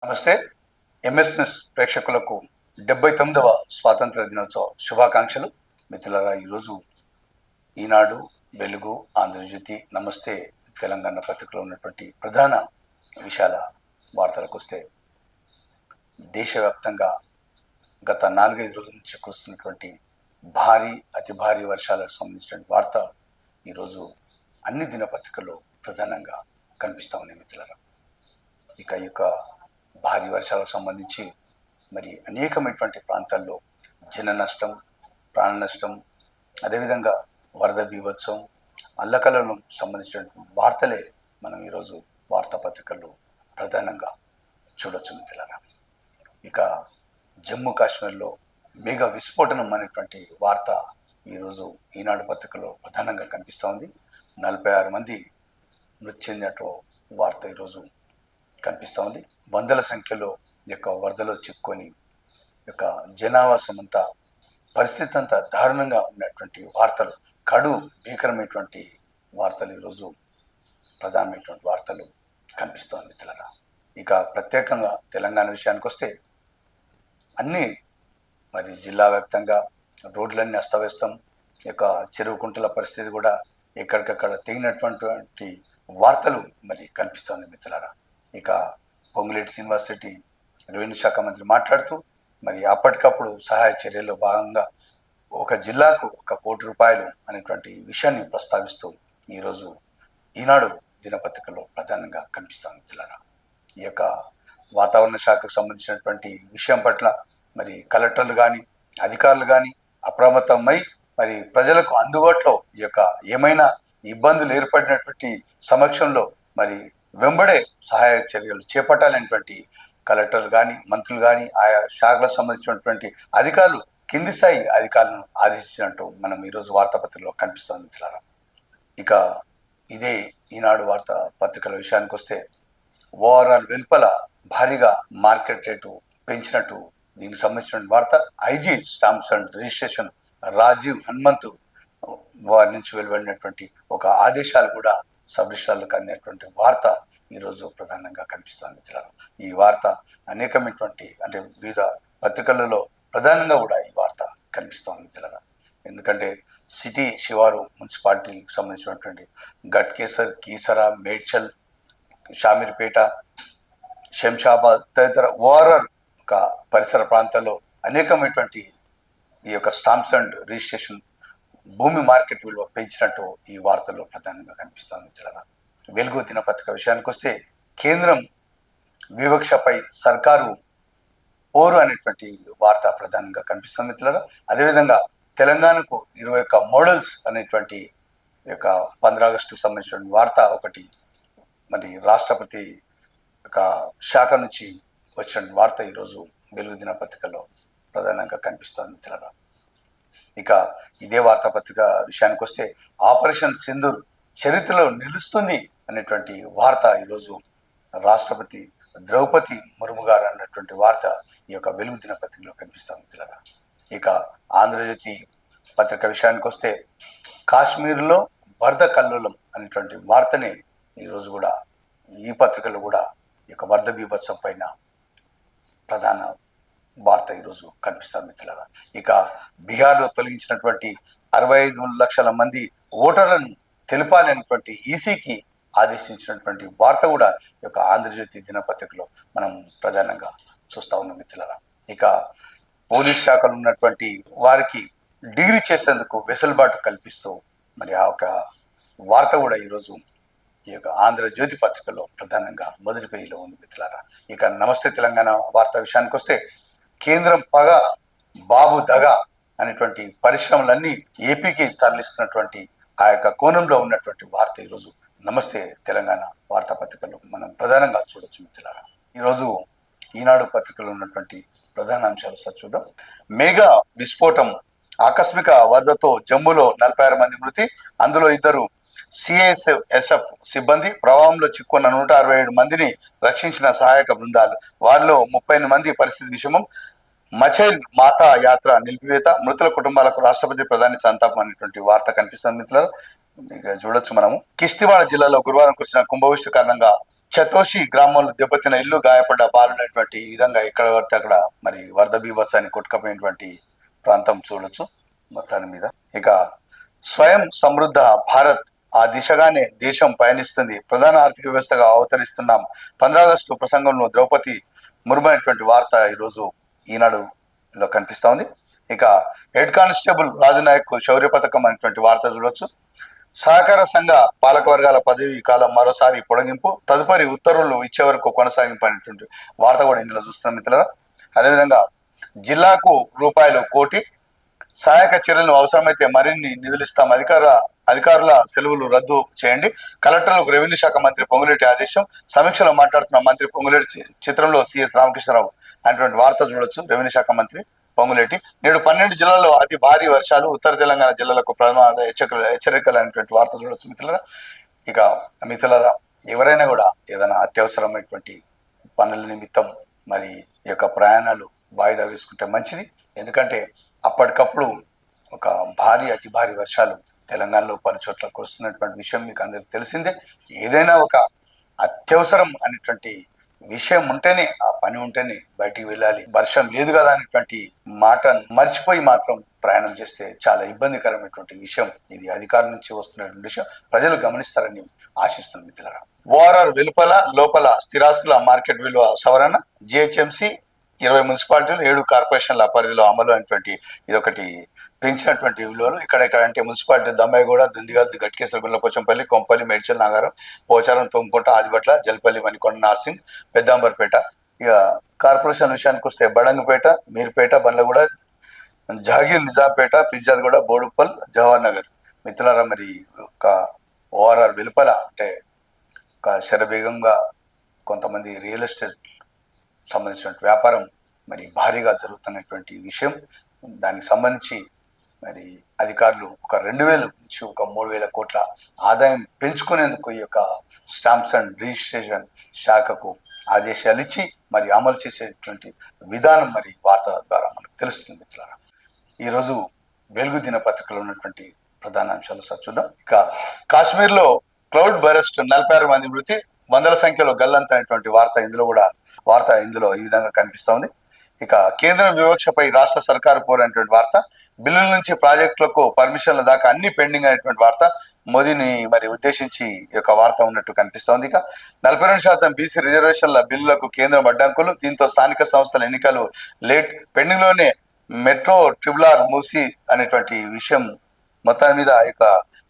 నమస్తే. ఎంఎస్ఎస్ ప్రేక్షకులకు 79వ స్వాతంత్ర దినోత్సవ శుభాకాంక్షలు. మిత్రులారా, ఈరోజు ఈనాడు, వెలుగు, ఆంధ్రజ్యోతి, నమస్తే తెలంగాణ పత్రికలో ఉన్నటువంటి ప్రధాన విషయాల వార్తలకు వస్తే, దేశవ్యాప్తంగా గత 4-5 రోజుల నుంచి కురుస్తున్నటువంటి అతి భారీ వర్షాలకు సంబంధించిన వార్త ఈరోజు అన్ని దినపత్రికల్లో ప్రధానంగా కనిపిస్తూ ఉన్నాయి మిత్రులారా. ఇక ఈ యొక్క భారీ వర్షాలకు సంబంధించి మరి అనేకమైనటువంటి ప్రాంతాల్లో జన నష్టం, ప్రాణ నష్టం, అదేవిధంగా వరద బీభత్సం, అల్లకల్లోలం సంబంధించిన వార్తలే మనం ఈరోజు వార్తాపత్రికల్లో ప్రధానంగా చూడొచ్చు మిత్రులారా. ఇక జమ్మూ కాశ్మీర్లో మేఘ విస్ఫోటనం అనేటువంటి వార్త ఈరోజు ఈనాడు పత్రికలో ప్రధానంగా కనిపిస్తూ ఉంది. 46 మంది మృతి చెందినట్టు వార్త ఈరోజు కనిపిస్తూ ఉంది. వందల సంఖ్యలో యొక్క వరదలో చిక్కుకొని యొక్క జనావాసం అంతా పరిస్థితి అంతా దారుణంగా ఉన్నటువంటి వార్తలు, కడు భీకరమైనటువంటి వార్తలు ఈరోజు ప్రధానమైనటువంటి వార్తలు కనిపిస్తోంది మిత్రులారా. ఇక ప్రత్యేకంగా తెలంగాణ విషయానికి వస్తే అన్ని మరి జిల్లా వ్యాప్తంగా రోడ్లన్నీ అస్తవ్యస్తం, యొక్క చెరువు కుంటల పరిస్థితి కూడా ఎక్కడికక్కడ తెగినటువంటి వార్తలు మరి కనిపిస్తోంది మిత్రులారా. ఇక పొంగులేటి శ్రీనివాసరెడ్డి రెవెన్యూ శాఖ మంత్రి మాట్లాడుతూ మరి అప్పటికప్పుడు సహాయ చర్యల్లో భాగంగా ఒక జిల్లాకు 1 కోటి రూపాయలు అనేటువంటి విషయాన్ని ప్రస్తావిస్తూ ఈరోజు ఈనాడు దినపత్రికలో ప్రధానంగా కనిపిస్తాం మిత్రులారా. ఈ యొక్క వాతావరణ శాఖకు సంబంధించినటువంటి విషయం పట్ల మరి కలెక్టర్లు కానీ అధికారులు కానీ అప్రమత్తమై మరి ప్రజలకు అందుబాటులో ఈ యొక్క ఏమైనా ఇబ్బందులు ఏర్పడినటువంటి సమక్షంలో మరి వెంబడే సహాయ చర్యలు చేపట్టాలనేటువంటి కలెక్టర్లు కానీ మంత్రులు కానీ ఆయా శాఖలకు సంబంధించినటువంటి అధికారులు కింది స్థాయి అధికారులను ఆదేశించినట్టు మనం ఈరోజు వార్తాపత్రికలో కనిపిస్తుంది మిత్రులారా. ఇక ఇదే ఈనాడు వార్తాపత్రికల విషయానికి వస్తే, ఓఆర్ఆర్ వెలుపల భారీగా మార్కెట్ రేటు పెంచినట్టు దీనికి సంబంధించిన వార్త. IG stamps and registration Rajiv Hanumanthu వారి నుంచి వెలువడినటువంటి ఒక ఆదేశాలు కూడా సబ్ రిజిస్ట్రార్లకు అందినటువంటి వార్త ఈరోజు ప్రధానంగా కనిపిస్తుంది మిత్రులారా. ఈ వార్త అనేకమైనటువంటి అంటే వివిధ పత్రికలలో ప్రధానంగా కూడా ఈ వార్త కనిపిస్తుంది మిత్రులారా. ఎందుకంటే సిటీ శివారు మున్సిపాలిటీకి సంబంధించినటువంటి గట్కేసర్, కీసర, మేడ్చల్, షామీర్పేట, శంషాబాద్ తదితర ఓఆర్ఆర్ పరిసర ప్రాంతాల్లో అనేకమైనటువంటి ఈ యొక్క స్టాంప్స్ అండ్ రిజిస్ట్రేషన్ భూమి మార్కెట్ విలువ పెంచినట్టు ఈ వార్తల్లో ప్రధానంగా కనిపిస్తుంది మిత్రులారా. వెలుగు దినపత్రిక విషయానికి వస్తే, కేంద్రం వివక్షపై సర్కారు పోరు అనేటువంటి వార్త ప్రధానంగా కనిపిస్తుంది మిత్రులారా. అదేవిధంగా తెలంగాణకు 21 మోడల్స్ అనేటువంటి యొక్క 15 ఆగస్టుకు సంబంధించిన వార్త ఒకటి మరి రాష్ట్రపతి యొక్క శాఖ నుంచి వచ్చిన వార్త ఈరోజు వెలుగు దినపత్రికలో ప్రధానంగా కనిపిస్తుంది మిత్రులారా. ఇక ఇదే వార్తాపత్రిక విషయానికి వస్తే, ఆపరేషన్ సింధూర్ చరిత్రలో నిలుస్తుంది అనేటువంటి వార్త ఈరోజు రాష్ట్రపతి ద్రౌపది ముర్ము గారు అన్నటువంటి వార్త ఈ యొక్క వెలుగు దినపత్రికలో కనిపిస్తాం మిత్రులారా. ఇక ఆంధ్రజ్యోతి పత్రిక విషయానికి వస్తే, కాశ్మీర్లో వరద కల్లోలం అనేటువంటి వార్తని ఈరోజు కూడా ఈ పత్రికలో కూడా ఈ యొక్క వరద బీభత్సం పైన ప్రధాన వార్త ఈరోజు కనిపిస్తారు మిత్రులారా. ఇక బీహార్లో తొలగించినటువంటి 65 లక్షల మంది ఓటర్లను తెలపాలి అనేటువంటి ఈసీకి ఆదేశించినటువంటి వార్త కూడా ఈ యొక్క ఆంధ్రజ్యోతి దినపత్రికలో మనం ప్రధానంగా చూస్తా ఉన్నాం మిత్రులారా. ఇక పోలీస్ శాఖలో ఉన్నటువంటి వారికి డిగ్రీ చేసేందుకు వెసులుబాటు కల్పిస్తూ మరి ఆ యొక్క వార్త కూడా ఈరోజు ఈ యొక్క ఆంధ్రజ్యోతి పత్రికలో ప్రధానంగా మొదటి పేజీలో ఉంది మిత్రులారా. ఇక నమస్తే తెలంగాణ వార్త విషయానికి వస్తే, కేంద్రం పగ, బాబు దగ అనేటువంటి పరిశ్రమలన్నీ ఏపీకి తరలిస్తున్నటువంటి ఆ యొక్క కోణంలో ఉన్నటువంటి వార్త ఈరోజు నమస్తే తెలంగాణ వార్తాపత్రికలో మనం ప్రధానంగా చూడొచ్చు మిత్రులారా. ఈరోజు ఈనాడు పత్రికలో ఉన్నటువంటి ప్రధాన అంశాలు చూద్దాం. మేఘా విస్ఫోటం, ఆకస్మిక వరదతో జమ్మూలో 46 మంది మృతి, అందులో 2 సిఐఎస్ఎఫ్ సిబ్బంది, ప్రవాహంలో చిక్కున్న 167 మందిని రక్షించిన సహాయక బృందాలు, వారిలో 30 మంది పరిస్థితి విషమం, మచైల్ మాతా యాత్ర నిలిపివేత, మృతుల కుటుంబాలకు రాష్ట్రపతి ప్రధాని సంతాపం అనేటువంటి వార్త కనిపిస్తుంది మిత్రులు. ఇక చూడొచ్చు మనము. కిష్తివాడ జిల్లాలో గురువారం కురిసిన కుంభవృష్టి కారణంగా చతోషి గ్రామంలో దెబ్బతిన్న ఇల్లు గాయపడ్డ బాలునటువంటి ఈ విధంగా ఎక్కడ పడితే అక్కడ మరి వరద బీభత్సాన్ని కొట్టుకపోయినటువంటి ప్రాంతం చూడొచ్చు మొత్తాన్ని మీద. ఇక స్వయం సమృద్ధ భారత్ ఆ దిశగానే దేశం పయనిస్తుంది, ప్రధాన ఆర్థిక వ్యవస్థగా అవతరిస్తున్నాం. 15 ఆగస్టు ప్రసంగంలో ద్రౌపది ముర్ము అనేటువంటి వార్త ఈరోజు ఈనాడులో కనిపిస్తా ఉంది. ఇక హెడ్ కానిస్టేబుల్ రాజునాయక్ శౌర్య పథకం అనేటువంటి వార్త చూడొచ్చు. సహకార సంఘ పాలక వర్గాల పదవి కాలం మరోసారి పొడిగింపు, తదుపరి ఉత్తర్వులు ఇచ్చే వరకు కొనసాగింపు అనేటువంటి వార్త కూడా ఇందులో చూస్తున్నాం మిత్రులారా. అదేవిధంగా జిల్లాకు రూపాయలు 1 కోటి సహాయక చర్యలు అవసరమైతే మరిన్ని నిధులు ఇస్తాం, అధికారుల సెలవులు రద్దు చేయండి, కలెక్టర్లకు రెవెన్యూ శాఖ మంత్రి పొంగులేటి ఆదేశం. సమీక్షలో మాట్లాడుతున్న మంత్రి పొంగులేటి చిత్రంలో సిఎస్ రామకృష్ణరావు అనేటువంటి వార్త చూడొచ్చు. రెవెన్యూ శాఖ మంత్రి పొంగులేటి. నేడు 12 జిల్లాల్లో అతి భారీ వర్షాలు, ఉత్తర తెలంగాణ జిల్లాలకు ప్రమాద హెచ్చరికలు అనేటువంటి వార్త చూడొచ్చు మిత్రులారా. ఇక మిత్రులారా, ఎవరైనా కూడా ఏదైనా అత్యవసరమైనటువంటి పనుల నిమిత్తం మరి ఈ యొక్క ప్రయాణాలు వాయిదా వేసుకుంటే మంచిది. ఎందుకంటే అప్పటికప్పుడు ఒక అతి భారీ వర్షాలు తెలంగాణలో పలు చోట్ల కురుస్తున్నటువంటి విషయం మీకు అందరికి తెలిసిందే. ఏదైనా ఒక అత్యవసరం అనేటువంటి విషయం ఉంటేనే, ఆ పని ఉంటేనే బయటికి వెళ్ళాలి. వర్షం లేదు కదా అనేటువంటి మాట మర్చిపోయి మాత్రం ప్రయాణం చేస్తే చాలా ఇబ్బందికరమైనటువంటి విషయం. ఇది అధికారుల నుంచి వస్తున్నటువంటి విషయం, ప్రజలు గమనిస్తారని ఆశిస్తున్నాం మిత్రులారా. ఓఆర్ఆర్ వెలుపల లోపల స్థిరాస్తుల మార్కెట్ విలువ సవరణ, జిహెచ్ఎంసి 20 మున్సిపాలిటీలు 7 కార్పొరేషన్ల పరిధిలో అమలు అనేటువంటి ఇదొకటి పెంచినటువంటి విలువలు. ఇక్కడ అంటే మున్సిపాలిటీ దమ్మాయిగూడ, దుందిగల్, గట్కేశ్వర, గుల్లపోచంపల్లి, కొంపల్లి, మేడ్చల్, నాగారం, పోచారం, తోంకుంట, ఆదిబట్ల, జల్పల్లి, మణికొండ, నార్సింగ్, పెద్దాంబర్పేట. ఇక కార్పొరేషన్ విషయానికి వస్తే బడంగపేట, మీర్పేట, బండ్లగూడ, జహాగీర్, నిజాంపేట, ఫిర్జాద్గూడ, బోడుప్పల్, జవహర్ నగర్. మిత్రులారా, మరి ఒక ఓఆర్ఆర్ వెలుపల అంటే ఒక శరవేగంగా కొంతమంది రియల్ ఎస్టేట్ సంబంధించిన వ్యాపారం మరి భారీగా జరుగుతున్నటువంటి విషయం. దానికి సంబంధించి మరి అధికారులు ఒక 2000 నుంచి ఒక 3000 కోట్ల ఆదాయం పెంచుకునేందుకు ఈ యొక్క స్టాంప్స్ అండ్ రిజిస్ట్రేషన్ శాఖకు ఆదేశాలు ఇచ్చి మరి అమలు చేసేటువంటి విధానం మరి వార్త ద్వారా మనకు తెలుస్తుంది మిత్రులారా. ఈరోజు వెలుగు దినపత్రికలో ఉన్నటువంటి ప్రధాన అంశాలు చూద్దాం. ఇక కాశ్మీర్లో క్లౌడ్ బరెస్ట్, 46 మంది మృతి, వందల సంఖ్యలో గల్లంత అనేటువంటి వార్త ఇందులో ఈ విధంగా కనిపిస్తా ఉంది. ఇక కేంద్రం వివక్షపై రాష్ట్ర సర్కారు పోరైనటువంటి వార్త, బిల్లుల నుంచి ప్రాజెక్టులకు పర్మిషన్ల దాకా అన్ని పెండింగ్ అనేటువంటి వార్త, మోదీని మరి ఉద్దేశించి ఈ యొక్క వార్త ఉన్నట్టు కనిపిస్తా ఉంది. ఇక 42% బీసీ రిజర్వేషన్ల బిల్లులకు కేంద్రం అడ్డంకులు, దీంతో స్థానిక సంస్థల ఎన్నికలు లేట్, పెండింగ్ లోనే మెట్రో ట్రిబులార్ మూసి అనేటువంటి విషయం. మొత్తం మీద ఇక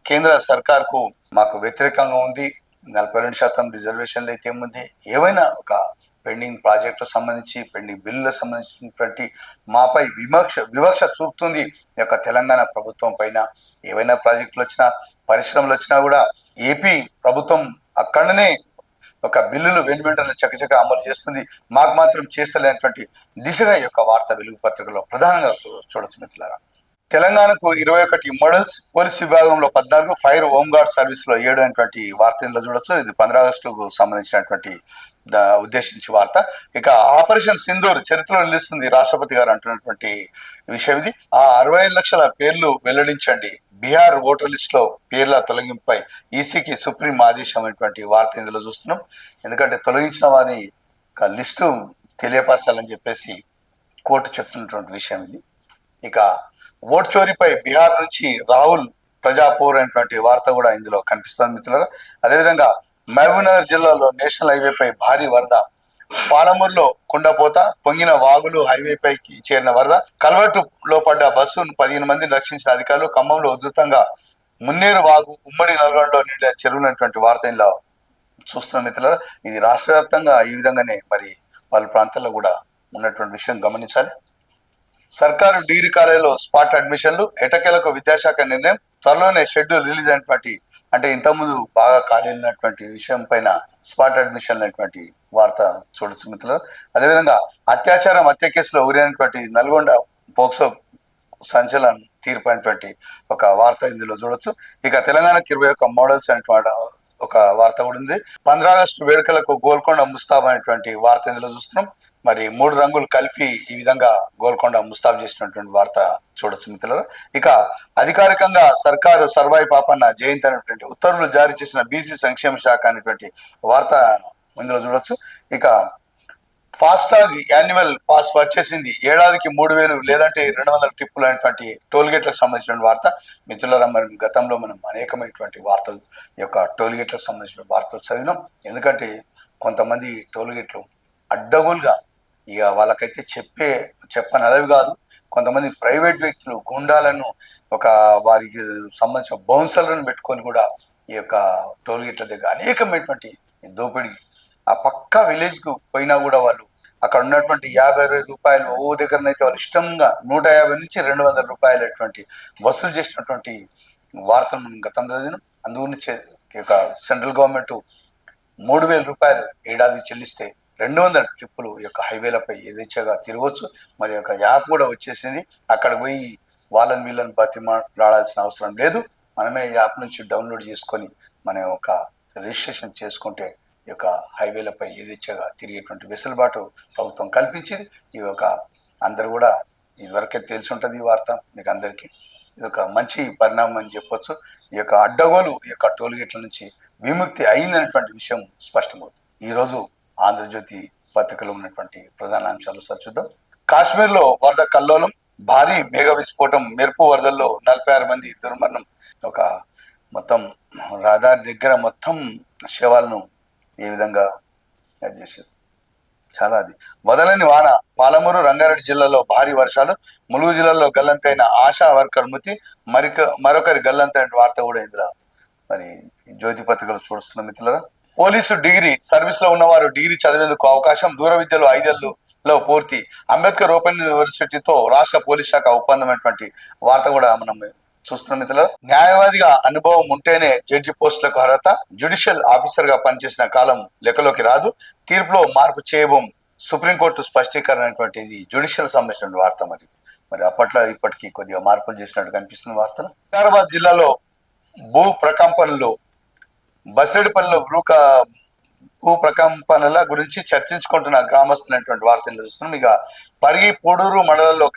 కేంద్ర సర్కార్కు మాకు వ్యతిరేకంగా ఉంది. 42% రిజర్వేషన్లు అయితే ఏముంది, ఏవైనా ఒక పెండింగ్ ప్రాజెక్టులకు సంబంధించి, పెండింగ్ బిల్లులకు సంబంధించినటువంటి మాపై వివక్ష చూపుతుంది ఈ యొక్క తెలంగాణ ప్రభుత్వం పైన. ఏవైనా ప్రాజెక్టులు వచ్చినా, పరిశ్రమలు వచ్చినా కూడా ఏపీ ప్రభుత్వం అక్కడనే ఒక బిల్లులు వెంటనే చకచక అమలు చేస్తుంది, మాకు మాత్రం చేస్తలేనటువంటి దిశగా ఈ యొక్క వార్త వెలుగు పత్రికలో ప్రధానంగా చూడొచ్చు మిత్రులారా. తెలంగాణకు 21 మోడల్స్, పోలీస్ విభాగంలో 14, ఫైర్ హోంగార్డ్ సర్వీస్ లో 7 అనేటువంటి వార్త ఇందులో చూడొచ్చు. ఇది 15 ఆగస్టుకు సంబంధించినటువంటి ఉద్దేశించి వార్త. ఇక ఆపరేషన్ సింధూర్ చరిత్రలో నిలుస్తుంది రాష్ట్రపతి గారు అంటున్నటువంటి విషయం ఇది. ఆ 65 లక్షల పేర్లు వెల్లడించండి, బీహార్ ఓటర్ లిస్ట్ లో పేర్ల తొలగింపుపై ఈసీకి సుప్రీం ఆదేశం అనేటువంటి వార్త ఇందులో చూస్తున్నాం. ఎందుకంటే తొలగించిన వారి లిస్టు తెలియపరచాలని చెప్పేసి కోర్టు చెప్తున్నటువంటి విషయం ఇది. ఇక ఓటు చోరీపై బీహార్ నుంచి రాహుల్ ప్రజాపూర్ అనేటువంటి వార్త కూడా ఇందులో కనిపిస్తుంది మిత్రులారా. అదేవిధంగా మహబూబ్నగర్ జిల్లాలో నేషనల్ హైవేపై భారీ వరద, పాలమూరులో కుండపోత, పొంగిన వాగులు హైవేపైకి చేరిన వరద, కల్వర్టులో పడ్డ బస్సును 15 మందిని రక్షించిన అధికారులు, ఖమ్మంలో ఉధృతంగా మున్నేరు వాగు, ఉమ్మడి నల్గొండలో నిండిన చెరువులైనటువంటి వార్త ఇందులో చూస్తున్న మిత్రులారా. ఇది రాష్ట్ర వ్యాప్తంగా ఈ విధంగానే మరి పలు ప్రాంతాల్లో కూడా ఉన్నటువంటి విషయం గమనించాలి. సర్కారు డిగ్రీ కాలేజీలో స్పాట్ అడ్మిషన్లు, ఎటకేలకు విద్యాశాఖ నిర్ణయం, త్వరలోనే షెడ్యూల్ రిలీజ్ అయినటువంటి, అంటే ఇంతకుముందు బాగా ఖాళీనటువంటి విషయం పైన స్పాట్ అడ్మిషన్ అయినటువంటి వార్త చూడొచ్చు మిత్రులు. అదేవిధంగా అత్యాచారం హత్య కేసులో ఉరైనటువంటి నల్గొండ పోక్సో సంచలన తీర్పు అయినటువంటి ఒక వార్త ఇందులో చూడొచ్చు. ఇక తెలంగాణకు 21 మోడల్స్ అనేటువంటి ఒక వార్త కూడా ఉంది. 15 ఆగస్టు వేడుకలకు గోల్కొండ ముస్తాబ్ అనేటువంటి వార్త ఇందులో చూస్తున్నాం. మరి 3 రంగులు కలిపి ఈ విధంగా గోల్కొండ ముస్తాబ్ చేసినటువంటి వార్త చూడొచ్చు మిత్రులు. ఇక అధికారికంగా సర్కారు సర్వాయి పాపన్న జయంతి అనేటువంటి ఉత్తర్వులు జారీ చేసిన బీసీ సంక్షేమ శాఖ అనేటువంటి వార్త ఇందులో చూడొచ్చు. ఇక ఫాస్టాగ్ యాన్యువల్ పాస్ వచ్చేసింది, ఏడాదికి 3,000 లేదంటే 200 ట్రిప్పులు అనేటువంటి టోల్గేట్లకు సంబంధించిన వార్త. మిత్రులారా, మరి గతంలో మనం అనేకమైనటువంటి వార్తలు ఈ యొక్క టోల్గేట్లకు సంబంధించిన వార్తలు చదివినాం. ఎందుకంటే కొంతమంది టోల్గేట్లు అడ్డగోలుగా ఇక వాళ్ళకైతే చెప్పనలవి కాదు. కొంతమంది ప్రైవేట్ వ్యక్తులు గుండాలను ఒక వారికి సంబంధించిన బౌన్సర్లను పెట్టుకొని కూడా ఈ యొక్క టోల్గేట్ల దగ్గర అనేకమైనటువంటి దోపిడీ. ఆ పక్క విలేజ్కు పోయినా కూడా వాళ్ళు అక్కడ ఉన్నటువంటి 50-60 రూపాయలు ఓ దగ్గరనైతే వాళ్ళు ఇష్టంగా 150 నుంచి 200 రూపాయలు అటువంటి వసూలు చేసినటువంటి వార్తలు మనం గతంలో చదివినాం. అందుగురించి సెంట్రల్ గవర్నమెంట్ 3,000 రూపాయలు ఏడాది చెల్లిస్తే 200 ట్రిప్పులు ఈ యొక్క హైవేలపై యథేచ్ఛగా తిరగవచ్చు. మరి యొక్క యాప్ కూడా వచ్చేసింది. అక్కడ పోయి వాళ్ళని వీళ్ళని బతిమాలాడాల్సిన అవసరం లేదు. మనమే యాప్ నుంచి డౌన్లోడ్ చేసుకొని మన యొక్క రిజిస్ట్రేషన్ చేసుకుంటే ఈ యొక్క హైవేలపై యథేచ్ఛగా తిరిగేటువంటి వెసులుబాటు ప్రభుత్వం కల్పించింది. ఈ యొక్క అందరు కూడా ఇదివరకే తెలిసి ఉంటుంది ఈ వార్త మీకు అందరికీ. ఇది ఒక మంచి పరిణామం అని చెప్పొచ్చు. ఈ యొక్క అడ్డగోలు ఈ యొక్క టోల్గేట్ల నుంచి విముక్తి అయిందనేటువంటి విషయం స్పష్టమవుతుంది. ఈరోజు ఆంధ్రజ్యోతి పత్రికలో ఉన్నటువంటి ప్రధాన అంశాలు చూద్దాం. కాశ్మీర్లో వరద కల్లోలం, భారీ మేఘ విస్ఫోటం, మెరుపు వరదల్లో 46 మంది దుర్మరణం. ఒక మొత్తం రహదారి దగ్గర మొత్తం శవాలను ఏ విధంగా చేశారు. చాలా అది వదలని వాన, పాలమూరు రంగారెడ్డి జిల్లాలో భారీ వర్షాలు, ములుగు జిల్లాలో గల్లంతైన ఆశా వర్కర్ మృతి, మరొకరి గల్లంతైన వార్త కూడా ఇందులో మరి జ్యోతి పత్రికలు చూస్తున్న మిత్రులరా. పోలీసు డిగ్రీ సర్వీస్ లో ఉన్నవారు డిగ్రీ చదివేందుకు అవకాశం, దూర విద్యలో 5 ఏళ్లలో పూర్తి, అంబేద్కర్ ఓపెన్ యూనివర్సిటీతో రాష్ట్ర పోలీస్ శాఖ ఒప్పందమైనటువంటి వార్త కూడా మనం చూస్తున్న మిత్రులు. న్యాయవాదిగా అనుభవం ఉంటేనే జడ్జి పోస్టులకు అర్హత, జ్యుడిషియల్ ఆఫీసర్ గా పనిచేసిన కాలం లెక్కలోకి రాదు, తీర్పులో మార్పు చేయబోం, సుప్రీంకోర్టు స్పష్టీకరణ అనేటువంటిది జ్యుడిషియల్ సంబంధించిన వార్త. మరి అప్పట్లో ఇప్పటికీ కొద్దిగా మార్పులు చేసినట్టు కనిపిస్తున్న వార్తలు. హైదరాబాద్ జిల్లాలో భూ ప్రకంపనలు, బసిరెడ్డిపల్లిలో భూ ప్రకంపనల గురించి చర్చించుకుంటున్న గ్రామస్తులైనటువంటి వార్తలు చూస్తున్నాం. ఇక పరిగి పూడూరు మండలంలో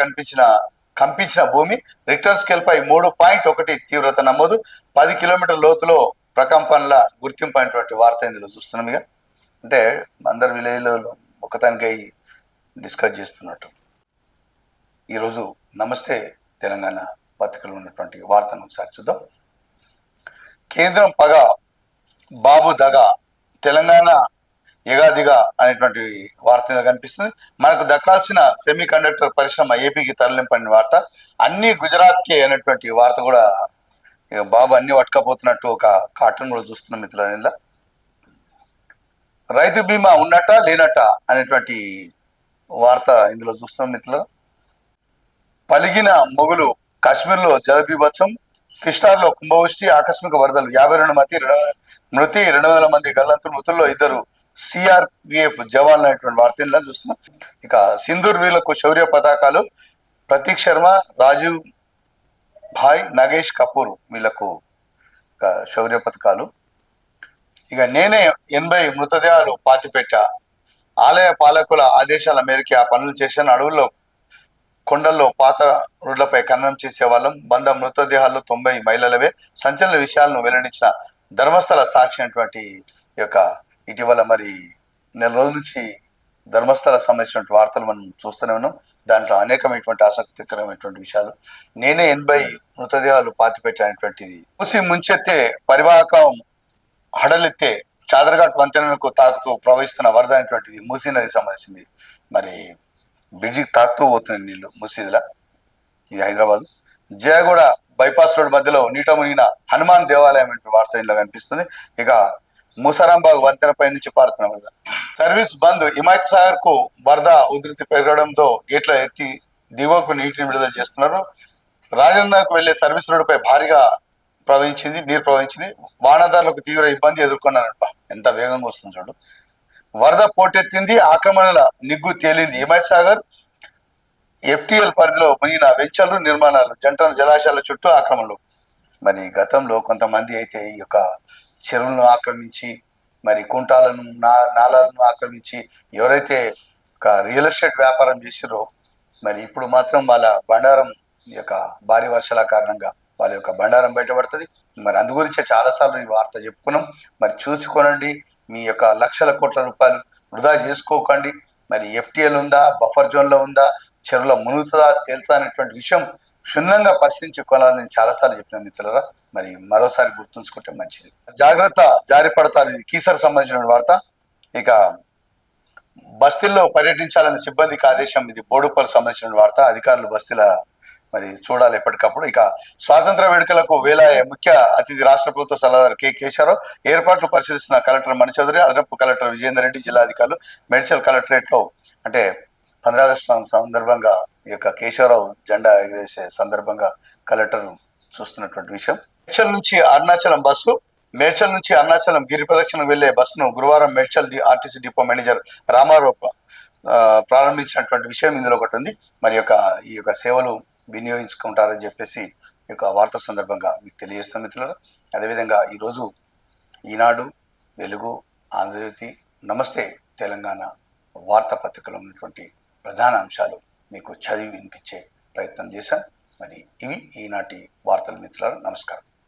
కంపించిన భూమి, రిక్టర్ స్కేల్ పై 3.1 తీవ్రత నమోదు, 10 కిలోమీటర్ల లోతులో ప్రకంపనల గుర్తింపు అయినటువంటి వార్త ఇందులో చూస్తున్నాం. ఇక అంటే అందరు విలేజ్లో ఒకదానికై డిస్కస్ చేస్తున్నట్టు. ఈరోజు నమస్తే తెలంగాణ పత్రికలో ఉన్నటువంటి వార్తను ఒకసారి చూద్దాం. కేంద్రం పగ, బాబు దగ, తెలంగాణ ఎగాదిగా అనేటువంటి వార్త కనిపిస్తుంది. మనకు దక్కాల్సిన సెమీ కండక్టర్ పరిశ్రమ ఏపీకి తరలింపని వార్త, అన్ని గుజరాత్కే అనేటువంటి వార్త కూడా ఇక బాబు అన్ని పట్టుకపోతున్నట్టు ఒక కార్టూన్ కూడా చూస్తున్నాం మిత్రుల. రైతు బీమా ఉన్నట్ట లేనట్ట అనేటువంటి వార్త ఇందులో చూస్తున్నాం మిత్రుల. పలిగిన మొగులు, కాశ్మీర్లో జలబీభత్సం, కృష్ణాలో కుంభవృష్టి, ఆకస్మిక వరదలు, 52 మృతి, 200 మంది గల్లంతులు, మృతుల్లో 2 సిఆర్పిఎఫ్ జవాన్లు అనేటువంటి వార్తల్లో చూస్తున్నాం. ఇక సింధూర్ వీళ్లకు శౌర్య పతాకాలు, ప్రతీక్ శర్మ, రాజీవ్ భాయ్, నగేష్ కపూర్ వీళ్లకు శౌర్య పథకాలు. ఇక నేనే 80 మృతదేహాలు పాతిపెట్టా, ఆలయ పాలకుల ఆదేశాల మేరకు ఆ పనులు చేశాను, అడవుల్లో కొండల్లో పాత రోడ్లపై ఖననం చేసేవాళ్ళం, 100 మృతదేహాల్లో 90 మహిళలవే, సంచలన విషయాలను వెల్లడించిన ధర్మస్థల సాక్షి అనేటువంటి యొక్క ఇటీవల మరి నెల రోజుల నుంచి ధర్మస్థల సంబంధించినటువంటి వార్తలు మనం చూస్తూనే ఉన్నాం. దాంట్లో అనేకమైనటువంటి ఆసక్తికరమైనటువంటి విషయాలు. నేనే 80 మృతదేహాలు పాతిపెట్టినటువంటిది. మూసి ముంచెత్తే పరివాహకం హడలెత్తే చాదరఘాట్ వంతెనకు తాకుతూ ప్రవహిస్తున్న వరద అనేటువంటిది మూసీ నది సంబంధించింది. మరి బ్రిడ్జికి తాకుతూ పోతుంది నీళ్లు మూసీదిలా. ఇది హైదరాబాద్. జయగూడ బైపాస్ రోడ్ మధ్యలో నీట మునిగిన హనుమాన్ దేవాలయం వార్త ఇందులో కనిపిస్తుంది. ఇక ముసరాంబాగ్ వంతెనపై నుంచి పారుతున్న వరద. సర్వీస్ బంద్, హిమాయత్ సాగర్ కు వరద ఉధృతి పెరగడంతో గేట్ల ఎత్తి దిగువకు నీటిని విడుదల చేస్తున్నారు. రాజేంద్రకు వెళ్లే సర్వీస్ రోడ్డుపై భారీగా నీరు ప్రవహించింది. వాహనదారులకు తీవ్ర ఇబ్బంది ఎదుర్కొన్నారట. ఎంత వేగంగా వస్తుంది చూడు. వరద పోటెత్తింది, ఆక్రమణల నిగ్గు తేలింది. హిమాయత్ సాగర్ ఎఫ్టిఎల్ పరిధిలో మునిగిన వెంచర్లు, నిర్మాణాలు, జలాశయాల చుట్టూ ఆక్రమణలు. మరి గతంలో కొంతమంది అయితే ఈ యొక్క చెరువులను ఆక్రమించి, మరి కుంటాలను, నాలాలను ఆక్రమించి ఎవరైతే ఒక రియల్ ఎస్టేట్ వ్యాపారం చేసిరో, మరి ఇప్పుడు మాత్రం వాళ్ళ బండారం ఈ యొక్క భారీ వర్షాల కారణంగా వాళ్ళ యొక్క బండారం బయటపడుతుంది. మరి అందు గురించే చాలాసార్లు ఈ వార్త చెప్పుకున్నాం. మరి చూసుకోనండి, మీ యొక్క లక్షల కోట్ల రూపాయలు వృధా చేసుకోకండి. మరి ఎఫ్టీఎల్ ఉందా, బఫర్ జోన్లో ఉందా, చెరువులో మునుగుతుందా, తేలుతా అనేటువంటి విషయం క్షుణ్ణంగా పరిశీలించుకోవాలని నేను చాలాసార్లు చెప్పిన మిత్రులరా. మరి మరోసారి గుర్తుంచుకుంటే మంచిది. జాగ్రత్త, జారి పడతారు. ఇది కీసర్ సంబంధించిన వార్త. ఇక బస్తీల్లో పర్యటించాలని సిబ్బందికి ఆదేశం. ఇది బోడుప్పల్ సంబంధించిన వార్త. అధికారులు బస్తీల మరి చూడాలి ఎప్పటికప్పుడు. ఇక స్వాతంత్ర వేడుకలకు వేలాయ ముఖ్య అతిథి రాష్ట్ర ప్రభుత్వ సలహాదారు కె కేశవరావు. ఏర్పాట్లు పరిశీలిస్తున్న కలెక్టర్ మణిచౌదరి, అదనపు కలెక్టర్ విజేందర్ రెడ్డి, జిల్లాధికారులు మేడ్చల్ కలెక్టరేట్ లో అంటే 15 ఆగస్టు సందర్భంగా ఈ యొక్క కేశవరావు జెండా ఎగిరేసే సందర్భంగా కలెక్టర్ చూస్తున్నటువంటి విషయం. మేడ్చల్ నుంచి అరుణాచలం గిరి ప్రదక్షిణకు వెళ్లే బస్సును గురువారం Medchal RTC depot manager Ramarao ప్రారంభించినటువంటి విషయం ఇందులో ఒకటి ఉంది. మరి ఈ యొక్క సేవలు వినియోగించుకుంటారని చెప్పేసి ఈ యొక్క వార్త సందర్భంగా మీకు తెలియజేస్తాను మిత్రులారా. అదేవిధంగా ఈరోజు ఈనాడు, వెలుగు, ఆంధ్రజ్యోతి, నమస్తే తెలంగాణ వార్తాపత్రికలో ఉన్నటువంటి ప్రధాన అంశాలు మీకు చదివి వినిపించే ప్రయత్నం చేశాను. మరి ఇవి ఈనాటి వార్తలు మిత్రులారా. నమస్కారం.